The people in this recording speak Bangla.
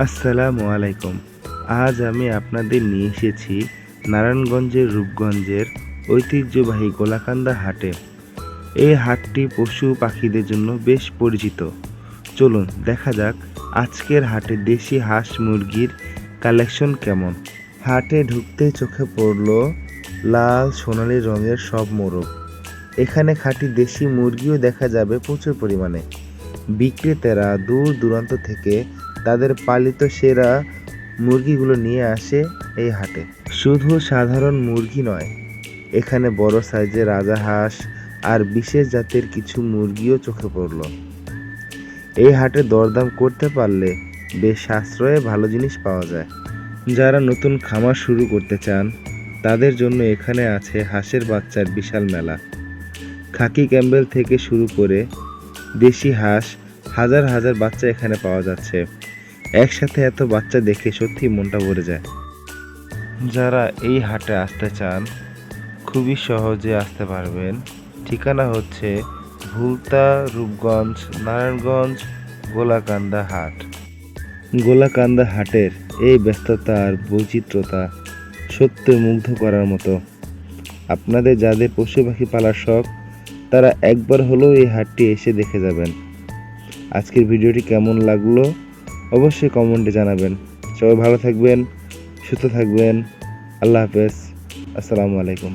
আসসালামু আলাইকুম। আজ আমি আপনাদের নিয়ে এসেছি নারায়ণগঞ্জের রূপগঞ্জের ঐতিহ্যবাহী গোলাকান্দা হাটে। এই হাটটি পশু পাখিদের জন্য বেশ পরিচিত। চলুন দেখা যাক আজকের হাটে দেশি হাঁস মুরগির কালেকশন কেমন। হাটে ঢুকতেই চোখে পড়ল লাল সোনালী রঙের সব মোরগ। এখানে খাঁটি দেশি মুরগিও দেখা যাবে প্রচুর পরিমাণে। বিক্রেতারা দূর দূরান্ত থেকে তাদের পালিত সেরা মুরগিগুলো নিয়ে আসে এই হাটে। শুধু সাধারণ মুরগি নয়, এখানে বড় সাইজের রাজাহাঁস আর বিশেষ জাতের কিছু মুরগিও চোখে পড়ল। এই হাটে দরদাম করতে পারলে বেশ সাশ্রয়ে ভালো জিনিস পাওয়া যায়। যারা নতুন খামার শুরু করতে চান তাদের জন্য এখানে আছে হাঁসের বাচ্চার বিশাল মেলা। খাকি ক্যাম্বেল থেকে শুরু করে দেশি হাঁস হাজার হাজার বাচ্চা এখানে পাওয়া যাচ্ছে। একসাথে এত বাচ্চা দেখে সত্যি মনটা ভরে যায়। যারা এই হাটে আসতে চান খুবই সহজে আসতে পারবেন। ঠিকানা হচ্ছে ভুলতা, রূপগঞ্জ, নারায়ণগঞ্জ, গোলাকান্দা হাট। গোলাকান্দা হাটের এই ব্যস্ততা আর বৈচিত্র্যতা সত্যি মুগ্ধ করার মতো। আপনাদের যাদের পশু পাখি পালার শখ তারা একবার হলেও এই হাটটি এসে দেখে যাবেন। আজকের ভিডিওটি কেমন লাগলো অবশ্যই কমেন্টে জানাবেন। সবাই ভালো থাকবেন, সুস্থ থাকবেন। আল্লাহ হাফেজ। আসসালামু আলাইকুম।